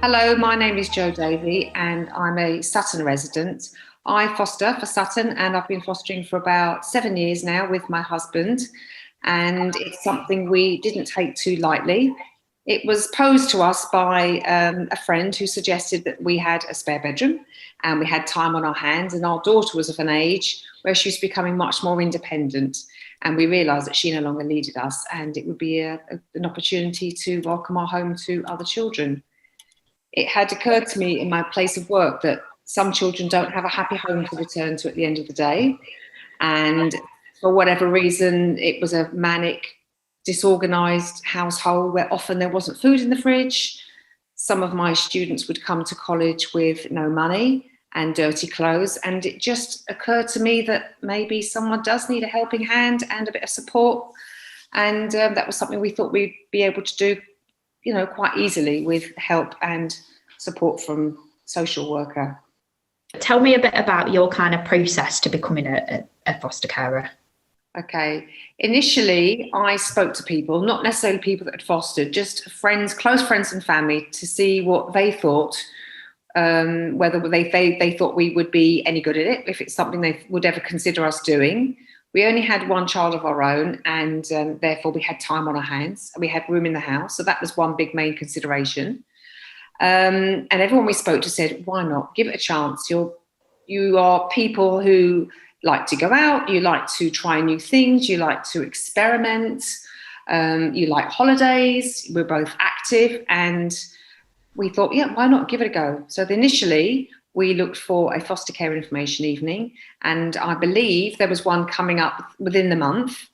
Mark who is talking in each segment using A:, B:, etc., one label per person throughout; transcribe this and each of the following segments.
A: Hello, my name is Jo Davey and I'm a Sutton resident. I foster for Sutton and I've been fostering for about 7 years now with my husband, and it's something we didn't take too lightly. It was posed to us by a friend who suggested that we had a spare bedroom and we had time on our hands, and our daughter was of an age where she was becoming much more independent, and we realised that she no longer needed us and it would be an opportunity to welcome our home to other children. It had occurred to me in my place of work that some children don't have a happy home to return to at the end of the day. And for whatever reason, it was a manic, disorganised household where often there wasn't food in the fridge. Some of my students would come to college with no money and dirty clothes. And it just occurred to me that maybe someone does need a helping hand and a bit of support. And that was something we thought we'd be able to do, quite easily with help and support from social worker.
B: Tell me a bit about your kind of process to becoming a foster carer.
A: Okay. Initially, I spoke to people, not necessarily people that had fostered, just friends, close friends and family, to see what they thought, whether they thought we would be any good at it, if it's something they would ever consider us doing. We only had one child of our own, and therefore we had time on our hands. We had room in the house, so that was one big main consideration. And everyone we spoke to said, "Why not? Give it a chance. You are people who like to go out. You like to try new things. You like to experiment. You like holidays. We're both active, and we thought, yeah, why not give it a go?" So initially, we looked for a foster care information evening, and I believe there was one coming up within the month,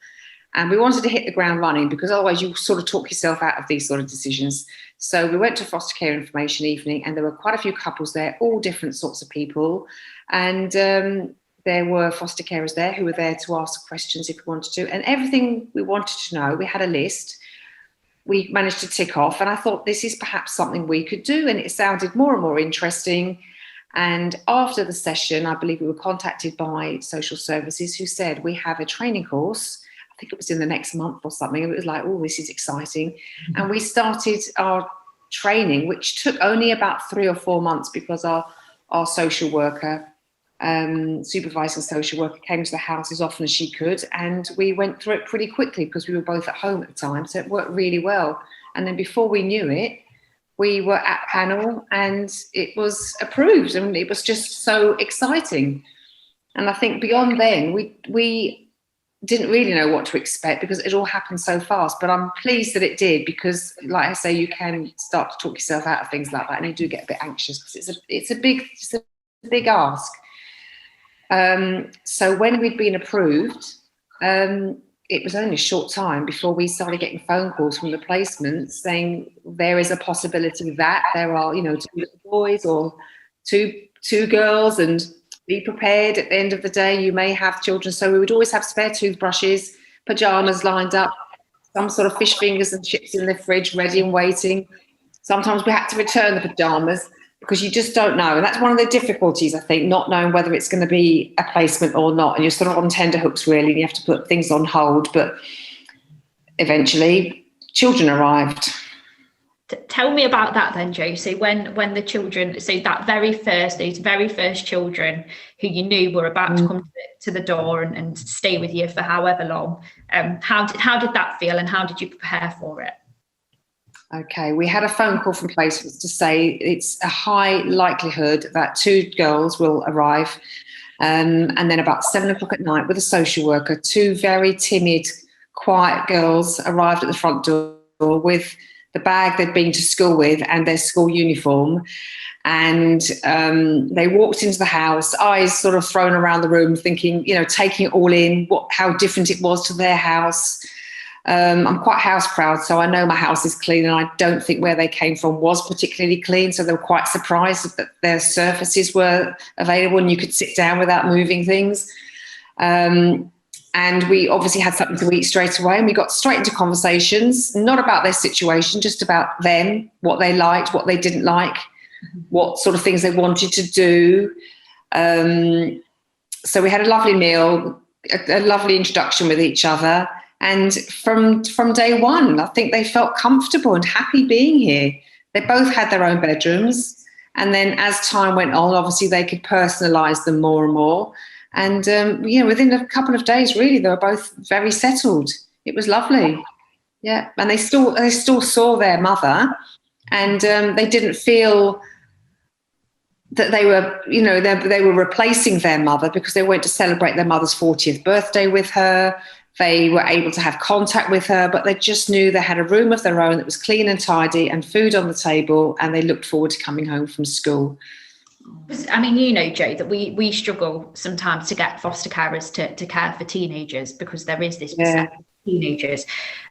A: and we wanted to hit the ground running because otherwise you sort of talk yourself out of these sort of decisions. So we went to foster care information evening, and there were quite a few couples there, all different sorts of people, and there were foster carers there who were there to ask questions if we wanted to, and everything we wanted to know, we had a list. We managed to tick off, and I thought this is perhaps something we could do, and it sounded more and more interesting. And after the session, I believe we were contacted by social services who said, "We have a training course." I think it was in the next month or something. It was like, "Oh, this is exciting." Mm-hmm. And we started our training, which took only about 3 or 4 months because our social worker, supervising social worker, came to the house as often as she could. And we went through it pretty quickly because we were both at home at the time. So it worked really well. And then before we knew it, we were at panel and it was approved, and it was just so exciting. And I think beyond then, we didn't really know what to expect because it all happened so fast. But I'm pleased that it did because, like I say, you can start to talk yourself out of things like that, and you do get a bit anxious because it's a big ask. So when we'd been approved, it was only a short time before we started getting phone calls from the placements saying there is a possibility that there are, 2 little boys or two girls, and be prepared at the end of the day, you may have children. So we would always have spare toothbrushes, pajamas lined up, some sort of fish fingers and chips in the fridge ready and waiting. Sometimes we had to return the pajamas because you just don't know. And that's one of the difficulties, I think, not knowing whether it's going to be a placement or not. And you're sort of on tenterhooks, really, and you have to put things on hold. But eventually, children arrived.
B: Tell me about that then, Jo. So when the children, so those very first children who you knew were about to come to the door and stay with you for however long, how did that feel, and how did you prepare for it?
A: Okay, we had a phone call from placements to say it's a high likelihood that 2 girls will arrive, and then about 7 o'clock at night with a social worker, 2 very timid, quiet girls arrived at the front door with the bag they'd been to school with and their school uniform. And they walked into the house, eyes sort of thrown around the room, thinking, taking it all in, how different it was to their house. I'm quite house proud, so I know my house is clean, and I don't think where they came from was particularly clean. So they were quite surprised that their surfaces were available and you could sit down without moving things. And we obviously had something to eat straight away, and we got straight into conversations, not about their situation, just about them, what they liked, what they didn't like, what sort of things they wanted to do. So we had a lovely meal, a lovely introduction with each other. And from day one, I think they felt comfortable and happy being here. They both had their own bedrooms. And then as time went on, obviously they could personalise them more and more. And, within a couple of days, really, they were both very settled. It was lovely. Yeah. And they still saw their mother, and they didn't feel that they were, they were replacing their mother, because they went to celebrate their mother's 40th birthday with her. They were able to have contact with her, but they just knew they had a room of their own that was clean and tidy and food on the table, and they looked forward to coming home from school.
B: I mean, Jo, that we struggle sometimes to get foster carers to care for teenagers, because there is this perception of teenagers.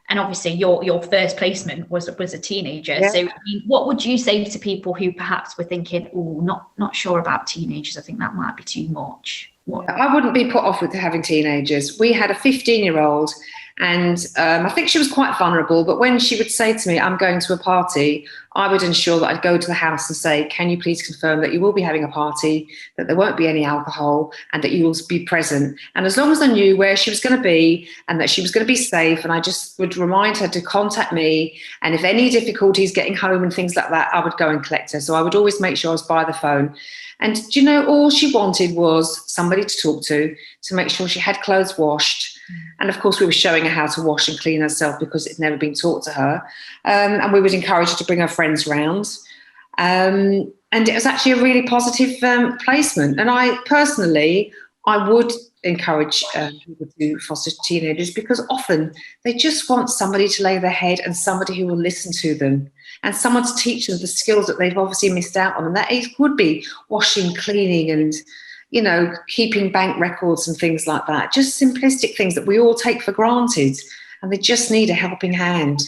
B: And obviously your first placement was a teenager. Yeah. So I mean, what would you say to people who perhaps were thinking, oh, not sure about teenagers, I think that might be too much?
A: I wouldn't be put off with having teenagers. We had a 15-year-old, and I think she was quite vulnerable, but when she would say to me, I'm going to a party, I would ensure that I'd go to the house and say, can you please confirm that you will be having a party, that there won't be any alcohol, and that you will be present. And as long as I knew where she was going to be and that she was going to be safe, and I just would remind her to contact me, and if any difficulties getting home and things like that, I would go and collect her. So I would always make sure I was by the phone. And all she wanted was somebody to talk to make sure she had clothes washed. And of course, we were showing her how to wash and clean herself, because it had never been taught to her. And we would encourage her to bring her friends round. And it was actually a really positive placement. And I would encourage people to foster teenagers, because often they just want somebody to lay their head, and somebody who will listen to them, and someone to teach them the skills that they've obviously missed out on. And that would be washing, cleaning, and keeping bank records and things like that. Just simplistic things that we all take for granted, and they just need a helping hand.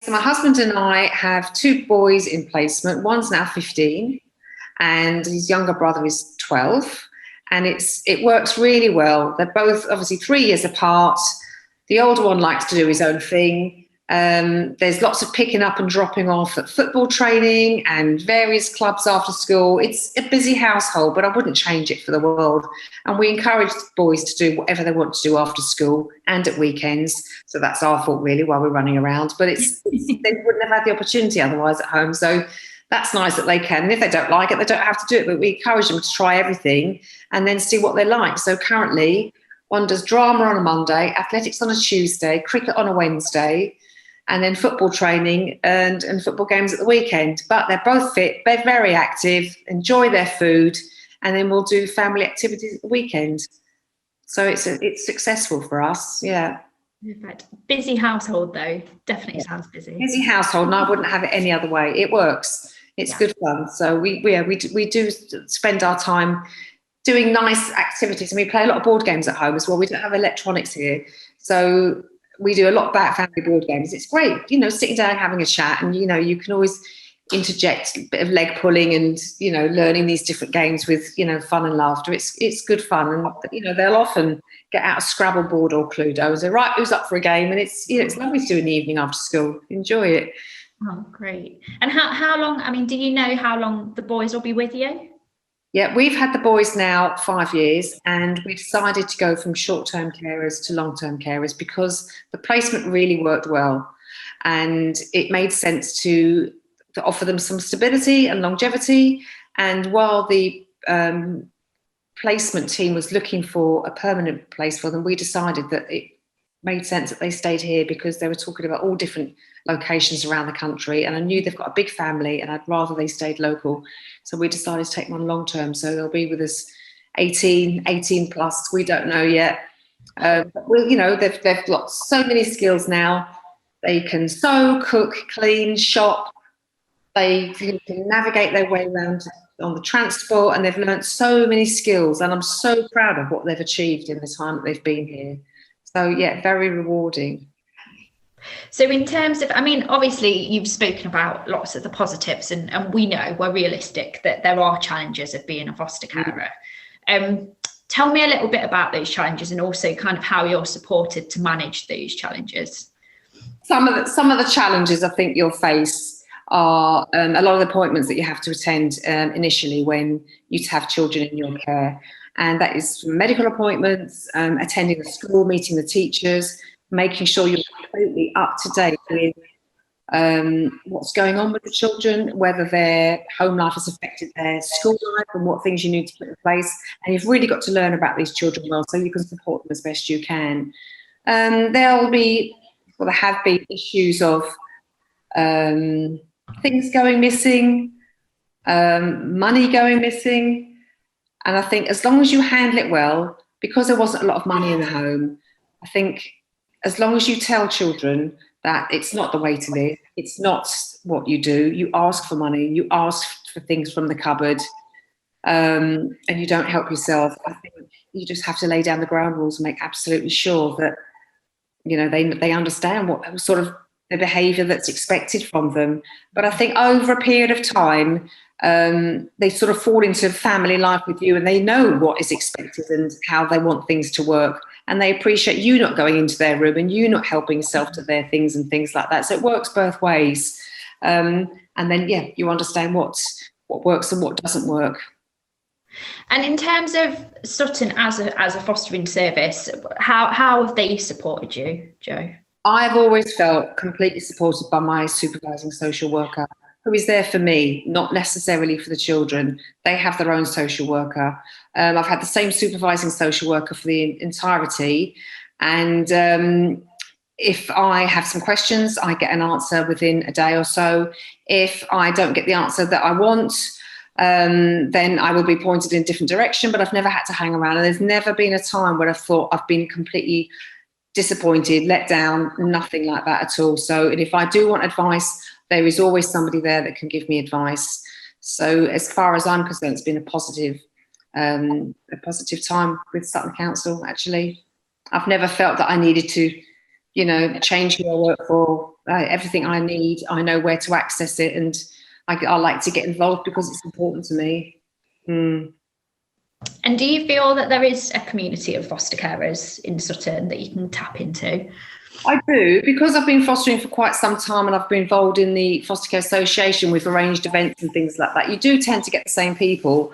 A: So my husband and I have 2 boys in placement. One's now 15, and his younger brother is 12. And it works really well. They're both obviously 3 years apart. The older one likes to do his own thing. There's lots of picking up and dropping off at football training and various clubs after school. It's a busy household, but I wouldn't change it for the world. And we encourage the boys to do whatever they want to do after school and at weekends. So that's our fault, really, while we're running around. But they wouldn't have had the opportunity otherwise at home. So that's nice that they can. And if they don't like it, they don't have to do it. But we encourage them to try everything and then see what they like. So currently, one does drama on a Monday, athletics on a Tuesday, cricket on a Wednesday, and then football training and football games at the weekend. But they're both fit, they're very active, enjoy their food, and then we'll do family activities at the weekend. So it's successful for us, yeah.
B: Perfect. Busy household, though. Definitely sounds busy.
A: Busy household, and I wouldn't have it any other way. It works. It's good fun. So we do spend our time doing nice activities, and we play a lot of board games at home as well. We don't have electronics here, so we do a lot about family board games. It's great, sitting down, having a chat, and you can always interject a bit of leg pulling and learning these different games with fun and laughter. It's good fun, and they'll often get out a Scrabble board or Cluedo and say, right, who's up for a game? And it's lovely to do in the evening after school. Enjoy it.
B: Oh, great. And how long, do you know how long the boys will be with you?
A: Yeah, we've had the boys now 5 years, and we decided to go from short-term carers to long-term carers because the placement really worked well, and it made sense to offer them some stability and longevity. And while the placement team was looking for a permanent place for them, we decided that it made sense that they stayed here because they were talking about all different locations around the country, and I knew they've got a big family and I'd rather they stayed local. So we decided to take them on long term. So they'll be with us 18 plus, we don't know yet. But they've got so many skills now. They can sew, cook, clean, shop. They can navigate their way around on the transport, and they've learned so many skills, and I'm so proud of what they've achieved in the time that they've been here. So yeah, very rewarding.
B: So in terms of, obviously you've spoken about lots of the positives, and we know, we're realistic that there are challenges of being a foster carer. Tell me a little bit about those challenges, and also kind of how you're supported to manage those challenges.
A: Some of the challenges I think you'll face are a lot of the appointments that you have to attend initially when you have children in your care. And that is medical appointments, attending the school, meeting the teachers, making sure you're completely up to date with what's going on with the children, whether their home life has affected their school life, and what things you need to put in place. And you've really got to learn about these children well, so you can support them as best you can. There have been issues of things going missing, money going missing. And I think as long as you handle it well, because there wasn't a lot of money in the home, I think as long as you tell children that it's not the way to live, it's not what you do, you ask for money, you ask for things from the cupboard, and you don't help yourself, I think you just have to lay down the ground rules and make absolutely sure that, you know, they understand what sort of the behaviour that's expected from them. But I think over a period of time, they sort of fall into family life with you, and they know what is expected and how they want things to work. And they appreciate you not going into their room and you not helping yourself to their things and things like that. So it works both ways. And then, yeah, you understand what works and what doesn't work.
B: And in terms of Sutton as a fostering service, how have they supported you, Jo?
A: I've always felt completely supported by my supervising social worker, who is there for me, not necessarily for the children. They have their own social worker. I've had the same supervising social worker for the entirety. And if I have some questions, I get an answer within a day or so. If I don't get the answer that I want, then I will be pointed in a different direction, but I've never had to hang around. And there's never been a time where I've thought I've been completely disappointed, let down, nothing like that at all. So, and if I do want advice, there is always somebody there that can give me advice. So as far as I'm concerned, it's been a positive time with Sutton Council, actually. I've never felt that I needed to, you know, change who I work for. Everything I need, I know where to access it, and I like to get involved because it's important to me.
B: And do you feel that there is a community of foster carers in Sutton that you can tap into?
A: I do, because I've been fostering for quite some time and I've been involved in the Foster Care Association with arranged events and things like that. You do tend to get the same people,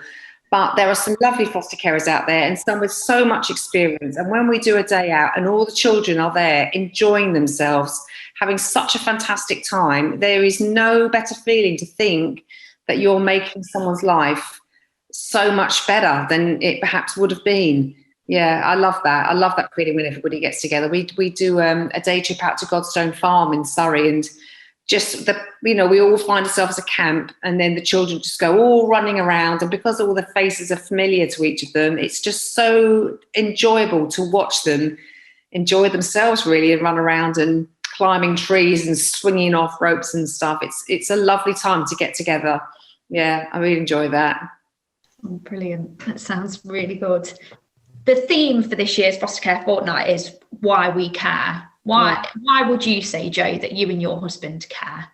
A: but there are some lovely foster carers out there and some with so much experience. And when we do a day out and all the children are there enjoying themselves, having such a fantastic time, there is no better feeling to think that you're making someone's life so much better than it perhaps would have been. Yeah, I love that. I love that feeling when everybody gets together. We do a day trip out to Godstone Farm in Surrey, and just we all find ourselves a camp, and then the children just go all running around, and because all the faces are familiar to each of them, it's just so enjoyable to watch them enjoy themselves really and run around and climbing trees and swinging off ropes and stuff. It's a lovely time to get together. Yeah, I really enjoy that.
B: Oh, brilliant. That sounds really good. The theme for this year's Foster Care Fortnight is why we care. Why would you say, Jo, that you and your husband care?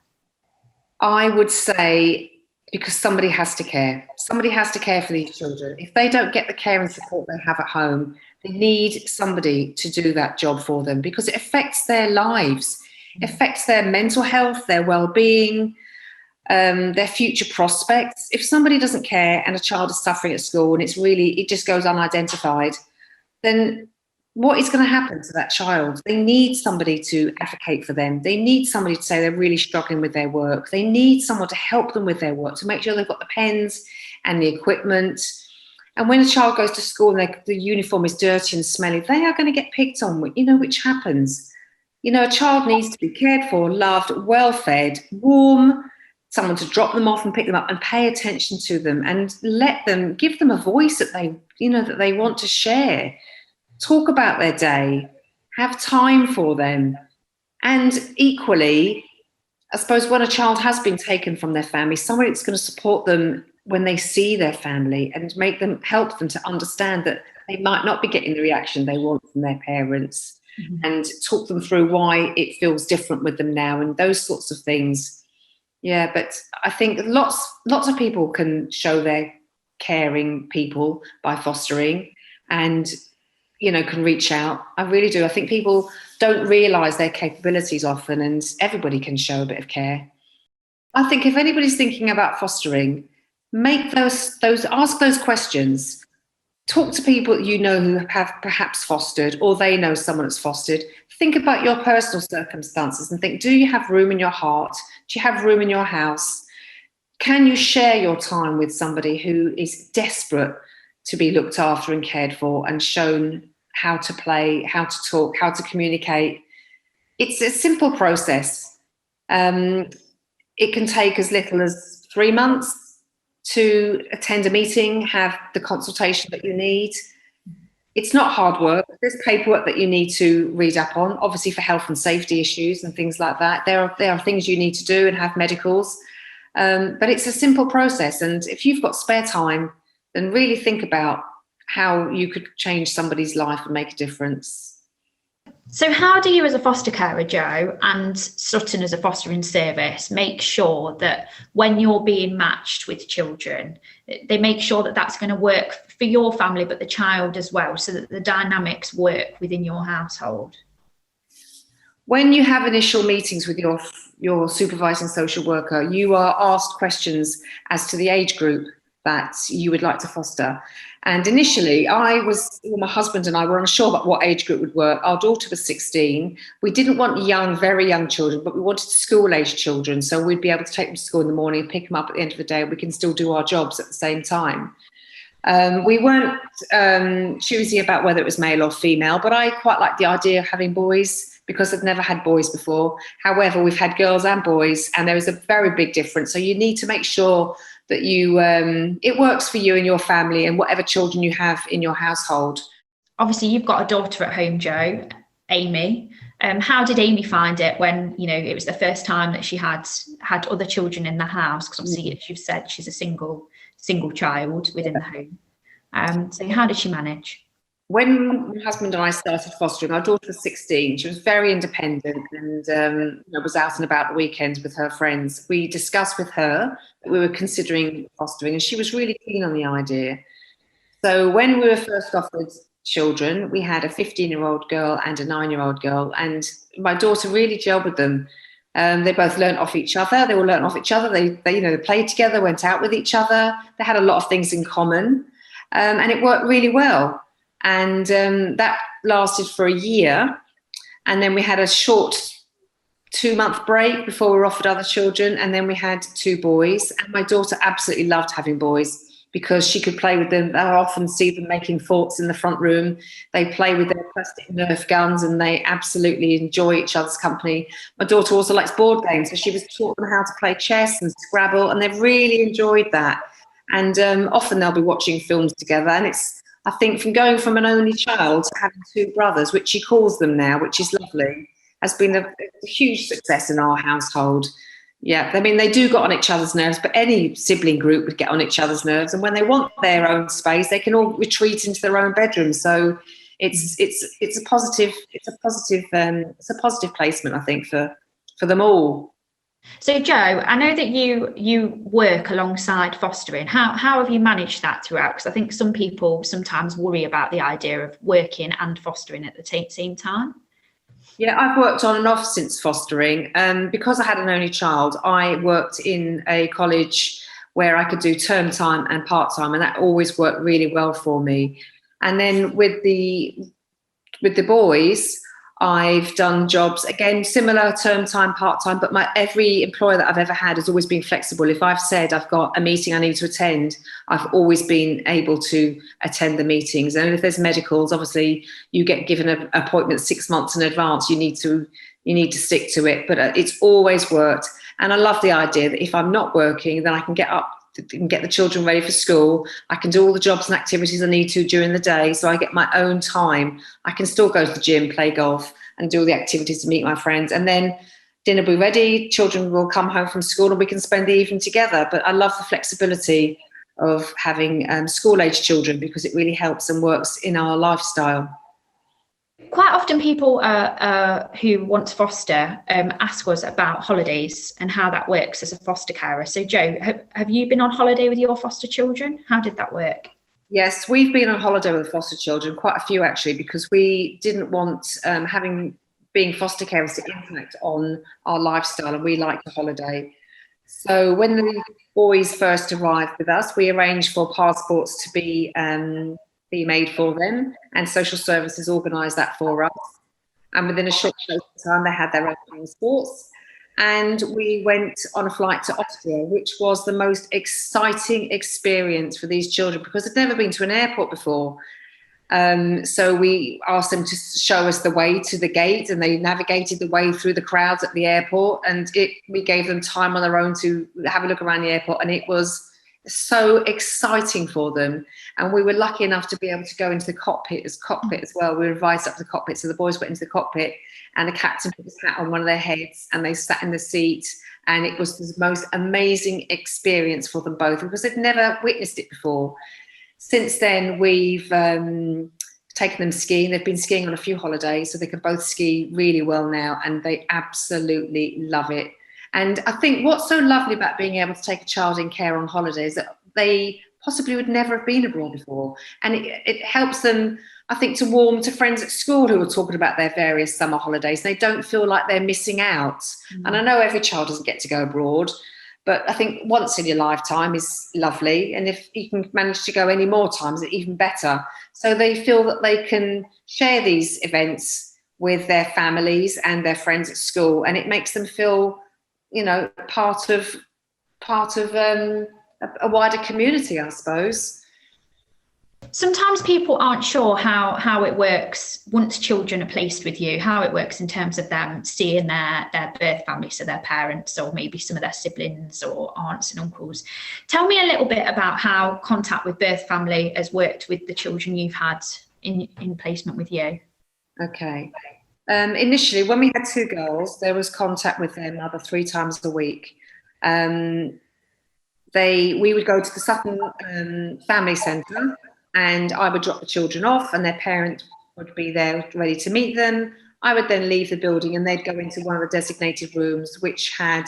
A: I would say because somebody has to care. Somebody has to care for these children. If they don't get the care and support they have at home, they need somebody to do that job for them, because it affects their lives. It affects their mental health, their well-being, their future prospects. If somebody doesn't care and a child is suffering at school and it just goes unidentified, then what is going to happen to that child? They need somebody to advocate for them. They need somebody to say they're really struggling with their work. They need someone to help them with their work, to make sure they've got the pens and the equipment. And when a child goes to school and the uniform is dirty and smelly, they are going to get picked on, which happens. A child needs to be cared for, loved, well-fed, warm, someone to drop them off and pick them up and pay attention to them and give them a voice that they want to share, talk about their day, have time for them. And equally, I suppose when a child has been taken from their family, somebody that's going to support them when they see their family and help them to understand that they might not be getting the reaction they want from their parents, and talk them through why it feels different with them now and those sorts of things. Yeah, but I think lots of people can show they're caring people by fostering and, can reach out. I really do. I think people don't realise their capabilities often, and everybody can show a bit of care. I think if anybody's thinking about fostering, ask those questions. talk to people you know who have perhaps fostered, or they know someone that's fostered. Think about your personal circumstances and think, do you have room in your heart? Do you have room in your house? Can you share your time with somebody who is desperate to be looked after and cared for and shown how to play, how to talk, how to communicate? It's a simple process. It can take as little as 3 months to attend a meeting, have the consultation that you need. It's not hard work. There's paperwork that you need to read up on, obviously for health and safety issues and things like that. There are things you need to do and have medicals. But it's a simple process. And if you've got spare time, then really think about how you could change somebody's life and make a difference.
B: So how do you, as a foster carer, Jo, and Sutton as a fostering service, make sure that when you're being matched with children, they make sure that that's going to work for your family, but the child as well, so that the dynamics work within your household?
A: When you have initial meetings with your supervising social worker, you are asked questions as to the age group that you would like to foster. And initially, my husband and I were unsure about what age group would work. Our daughter was 16. We didn't want very young children, but we wanted school-age children. So we'd be able to take them to school in the morning, pick them up at the end of the day, and we can still do our jobs at the same time. We weren't choosy about whether it was male or female, but I quite like the idea of having boys because I've never had boys before. However, we've had girls and boys, and there is a very big difference. So you need to make sure that it works for you and your family and whatever children you have in your household.
B: Obviously, you've got a daughter at home, Jo, Amy. How did Amy find it when, it was the first time that she had other children in the house? Because obviously, as you've said, she's a single child within the home. So how did she manage?
A: When my husband and I started fostering, our daughter was 16. She was very independent and was out and about the weekends with her friends. We discussed with her that we were considering fostering, and she was really keen on the idea. So when we were first offered children, we had a 15-year-old girl and a 9-year-old girl, and my daughter really gelled with them. They both learnt off each other. They all learnt off each other. They played together, went out with each other. They had a lot of things in common, and it worked really well. And that lasted for a year. And then we had a short 2-month break before we were offered other children. And then we had 2 boys. And my daughter absolutely loved having boys because she could play with them. I often see them making forts in the front room. They play with their plastic Nerf guns and they absolutely enjoy each other's company. My daughter also likes board games, so she was taught them how to play chess and Scrabble, and they've really enjoyed that. And often they'll be watching films together. And I think from going from an only child to having 2 brothers, which she calls them now, which is lovely, has been a huge success in our household. Yeah, I mean, they do get on each other's nerves, but any sibling group would get on each other's nerves. And when they want their own space, they can all retreat into their own bedroom. So it's a positive placement, I think, for them all.
B: So Jo, I know that you work alongside fostering. How have you managed that throughout? Because I think some people sometimes worry about the idea of working and fostering at the same time.
A: Yeah, I've worked on and off since fostering. Because I had an only child, I worked in a college where I could do term time and part time, and that always worked really well for me. And then with the boys, I've done jobs, again, similar term time, part time, but every employer that I've ever had has always been flexible. If I've said I've got a meeting I need to attend, I've always been able to attend the meetings. And if there's medicals, obviously you get given an appointment 6 months in advance. You need to stick to it, but it's always worked. And I love the idea that if I'm not working, then I can get up and get the children ready for school. I can do all the jobs and activities I need to during the day, so I get my own time. I can still go to the gym, play golf, and do all the activities to meet my friends. And then dinner will be ready, children will come home from school, and we can spend the evening together. But I love the flexibility of having school-age children because it really helps and works in our lifestyle.
B: Quite often people who want to foster ask us about holidays and how that works as a foster carer. So Jo, have you been on holiday with your foster children? How did that work?
A: Yes, we've been on holiday with foster children, quite a few actually, because we didn't want being foster carers to impact on our lifestyle, and we like to holiday. So when the boys first arrived with us, we arranged for passports to be made for them, and social services organised that for us. And within a short space of time, they had their own sports. And we went on a flight to Austria, which was the most exciting experience for these children because they'd never been to an airport before. So we asked them to show us the way to the gate, and they navigated the way through the crowds at the airport. And we gave them time on their own to have a look around the airport, and it was so exciting for them. And we were lucky enough to be able to go into the cockpit as well. We were invited up to the cockpit, so the boys went into the cockpit, and the captain put his hat on one of their heads, and they sat in the seat, and it was the most amazing experience for them both because they'd never witnessed it before. Since then, we've taken them skiing. They've been skiing on a few holidays, so they can both ski really well now, and they absolutely love it. And I think what's so lovely about being able to take a child in care on holidays that they possibly would never have been abroad before. And it helps them, I think, to warm to friends at school who are talking about their various summer holidays. They don't feel like they're missing out. And I know every child doesn't get to go abroad, but I think once in your lifetime is lovely. And if you can manage to go any more times, it's even better. So they feel that they can share these events with their families and their friends at school. And it makes them feel, you know, part of a wider community, I suppose.
B: Sometimes people aren't sure how it works once children are placed with you, how it works in terms of them seeing their birth family, so their parents or maybe some of their siblings or aunts and uncles. Tell me a little bit about how contact with birth family has worked with the children you've had in placement with you.
A: Okay. Initially, when we had 2 girls, there was contact with their mother 3 times a week. We would go to the Sutton Family Centre, and I would drop the children off, and their parents would be there ready to meet them. I would then leave the building, and they'd go into one of the designated rooms, which had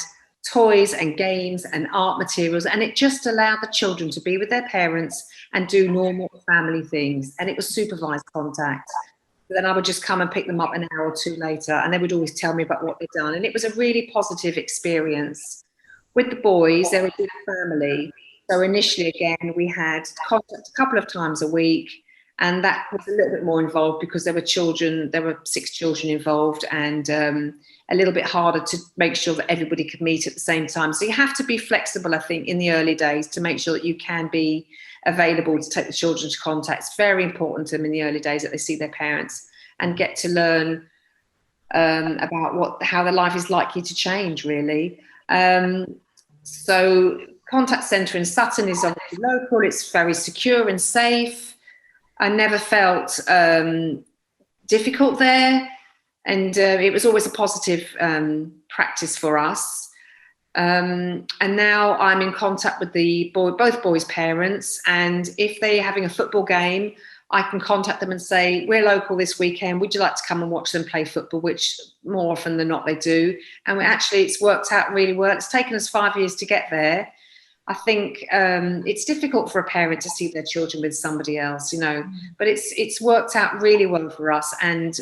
A: toys and games and art materials, and it just allowed the children to be with their parents and do normal family things, and it was supervised contact. Then I would just come and pick them up an hour or 2 later, and they would always tell me about what they'd done. And it was a really positive experience. With the boys, they're a big family. So initially, again, we had contact a couple of times a week, and that was a little bit more involved because there were 6 children involved, and a little bit harder to make sure that everybody could meet at the same time. So you have to be flexible, I think, in the early days to make sure that you can be available to take the children to contact. It's very important to them in the early days that they see their parents and get to learn about how their life is likely to change, really. So contact centre in Sutton is obviously local. It's very secure and safe. I never felt difficult there, and it was always a positive practice for us. And now I'm in contact with both boys' parents, and if they're having a football game, I can contact them and say, we're local this weekend, would you like to come and watch them play football, which more often than not they do. And it's worked out really well. It's taken us 5 years to get there. I think it's difficult for a parent to see their children with somebody else, you know, but it's worked out really well for us, and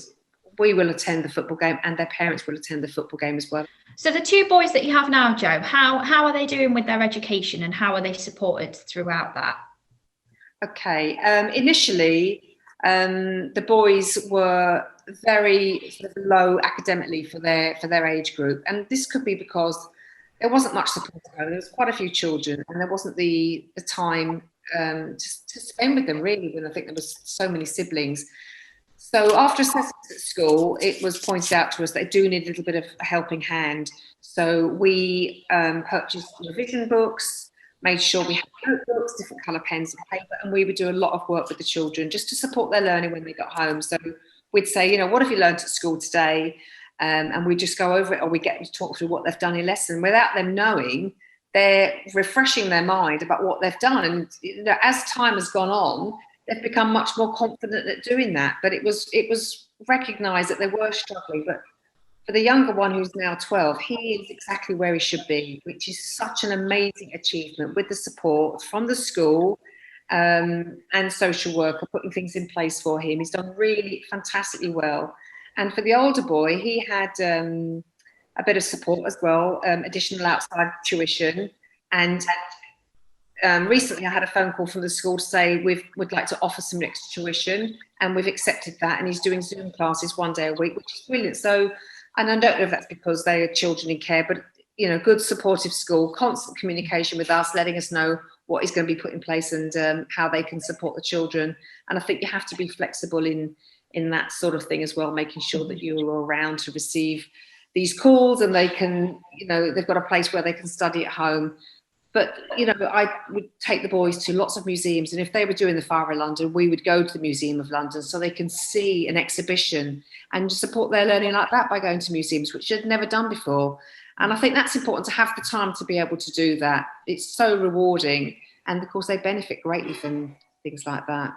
A: we will attend the football game and their parents will attend the football game as well.
B: So the 2 boys that you have now, Jo, how are they doing with their education, and how are they supported throughout that?
A: Okay, initially the boys were very sort of low academically for their age group, and this could be because there wasn't much support. There was quite a few children, and there wasn't the time to spend with them, really, when I think there was so many siblings. So after assessments at school, it was pointed out to us that they do need a little bit of a helping hand. So we purchased revision books, made sure we had notebooks, different colour pens and paper, and we would do a lot of work with the children just to support their learning when they got home. So we'd say, you know, what have you learned at school today? And we just go over it, or we get them to talk through what they've done in lesson without them knowing. They're refreshing their mind about what they've done. And you know, as time has gone on, they've become much more confident at doing that. But it was recognised that they were struggling. But for the younger one, who's now 12, he is exactly where he should be, which is such an amazing achievement with the support from the school and social worker putting things in place for him. He's done really fantastically well. And for the older boy, he had a bit of support as well, additional outside tuition. And recently I had a phone call from the school to say we'd like to offer some extra tuition, and we've accepted that, and he's doing Zoom classes 1 day a week, which is brilliant. So, and I don't know if that's because they are children in care, but you know, good supportive school, constant communication with us, letting us know what is going to be put in place and how they can support the children. And I think you have to be flexible in that sort of thing as well, making sure that you're around to receive these calls, and they can, you know, they've got a place where they can study at home. But, you know, I would take the boys to lots of museums, and if they were doing the Far of London, we would go to the Museum of London so they can see an exhibition and support their learning like that by going to museums, which they'd never done before. And I think that's important, to have the time to be able to do that. It's so rewarding. And of course, they benefit greatly from things like that.